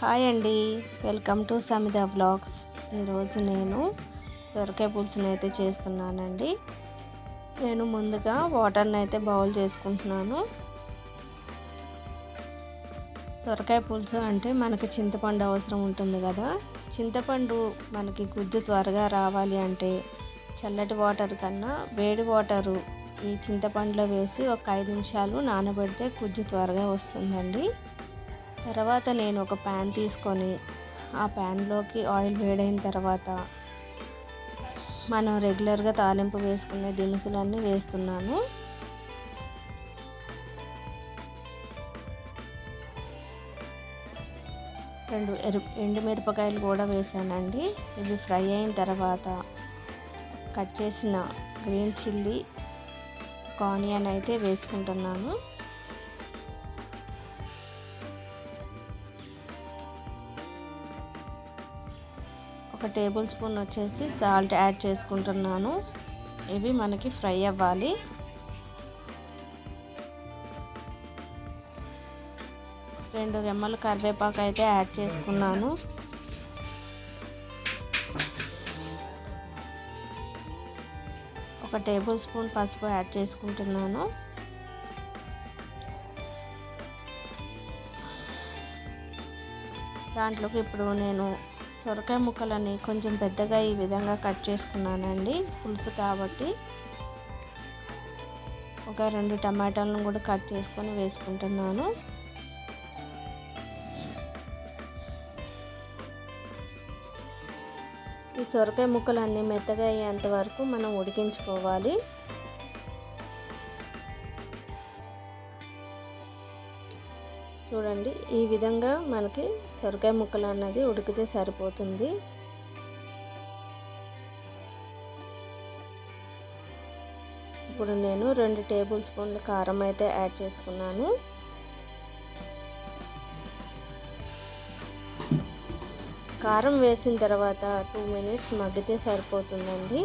Hi అండి, welcome to సమేధ blogs. ఈరోజు నేను సొరకాయ పులుసుని అయితే చేస్తున్నానండి. నేను ముందుగా వాటర్ని అయితే బౌల్ చేసుకుంటున్నాను. సొరకాయ పులుసు అంటే మనకి చింతపండు అవసరం ఉంటుంది కదా. చింతపండు మనకి గుజ్జు త్వరగా రావాలి అంటే చల్లటి వాటర్ కన్నా వేడి వాటరు ఈ చింతపండులో వేసి ఒక 5 నిమిషాలు నానబెడితే గుజ్జు త్వరగా వస్తుందండి. తర్వాత నేను ఒక ప్యాన్ తీసుకొని ఆ ప్యాన్లోకి ఆయిల్ వేడైన తర్వాత మనం రెగ్యులర్గా తాలింపు వేసుకునే దినుసులన్నీ వేస్తున్నాను. రెండు ఎండుమిరపకాయలు కూడా వేసానండి. ఇవి ఫ్రై అయిన తర్వాత కట్ చేసిన గ్రీన్ చిల్లీ ఆనియన్ అయితే వేసుకుంటున్నాను. ఒక టేబుల్ స్పూన్ వచ్చేసి సాల్ట్ యాడ్ చేసుకుంటున్నాను. ఇవి మనకి ఫ్రై అవ్వాలి. రెండు రెమ్మలు కరివేపాకు అయితే యాడ్ చేసుకున్నాను. ఒక టేబుల్ స్పూన్ పసుపు యాడ్ చేసుకుంటున్నాను. దాంట్లోకి ఇప్పుడు నేను సొరకాయ ముక్కలని కొంచెం పెద్దగా ఈ విధంగా కట్ చేసుకున్నానండి, పులుసు కాబట్టి. ఒక 2 టమాటాలను కూడా కట్ చేసుకొని వేసుకుంటున్నాను. ఈ సొరకాయ ముక్కలన్నీ మెత్తగా అయ్యేంత వరకు మనం ఉడికించుకోవాలి. చూడండి, ఈ విధంగా మనకి సొరకాయ ముక్కలు అన్నది ఉడికితే సరిపోతుంది. ఇప్పుడు నేను 2 టేబుల్ స్పూన్ల కారం అయితే యాడ్ చేసుకున్నాను. కారం వేసిన తర్వాత 2 మినిట్స్ మగ్గితే సరిపోతుందండి.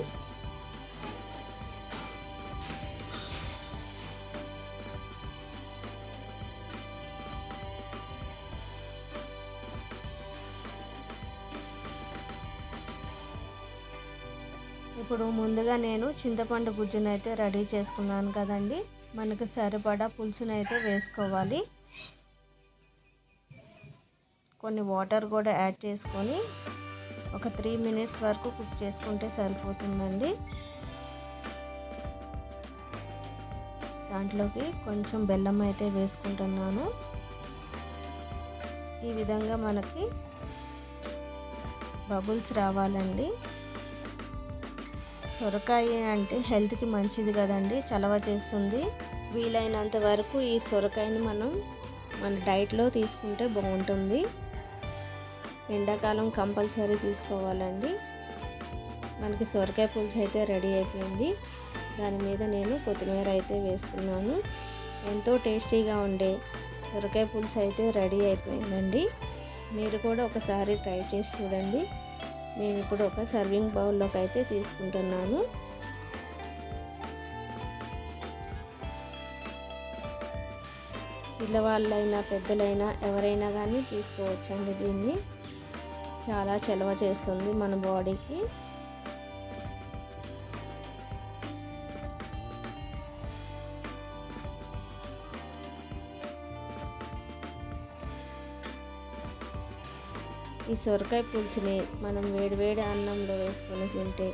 ఇప్పుడు ముందుగా నేను చింతపండు గుజ్జును అయితే రెడీ చేసుకున్నాను కదండి. మనకు సరిపడా పులుసును అయితే వేసుకోవాలి. కొన్ని వాటర్ కూడా యాడ్ చేసుకొని ఒక 3 మినిట్స్ వరకు కుక్ చేసుకుంటే సరిపోతుందండి. దాంట్లోకి కొంచెం బెల్లం అయితే వేసుకుంటున్నాను. ఈ విధంగా మనకి బబుల్స్ రావాలండి. సొరకాయ అంటే హెల్త్కి మంచిది కదండి, చలవ చేస్తుంది. వీలైనంత వరకు ఈ సొరకాయని మనం మన డైట్లో తీసుకుంటే బాగుంటుంది. ఎండాకాలం కంపల్సరీ తీసుకోవాలండి. మనకి సొరకాయ పులుసు అయితే రెడీ అయిపోయింది. దాని మీద నేను కొత్తిమీర అయితే వేస్తున్నాను. ఎంతో టేస్టీగా ఉండే సొరకాయ పులుసు అయితే రెడీ అయిపోయిందండి. మీరు కూడా ఒకసారి ట్రై చేసి చూడండి. నేను ఇప్పుడు ఒక సర్వింగ్ బౌల్లోకి అయితే తీసుకుంటున్నాను. పిల్లవాళ్ళైనా పెద్దలైనా ఎవరైనా కానీ తీసుకోవచ్చండి. దీన్ని చాలా చలవ చేస్తుంది మన బాడీకి. ఈ సొరకాయ పులుసుని మనం వేడివేడి అన్నంలో వేసుకొని తింటే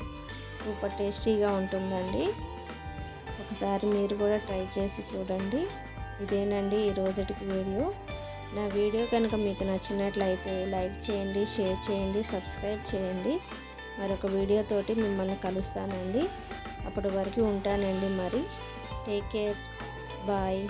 సూపర్ టేస్టీగా ఉంటుందండి. ఒకసారి మీరు కూడా ట్రై చేసి చూడండి. ఇదేనండి ఈ రోజుటికి వీడియో. నా వీడియో కనుక మీకు నచ్చినట్లయితే లైక్ చేయండి, షేర్ చేయండి, సబ్స్క్రైబ్ చేయండి. మరొక వీడియోతోటి మిమ్మల్ని కలుస్తానండి. అప్పటి వరకు ఉంటానండి. మరి టేక్ కేర్, బాయ్.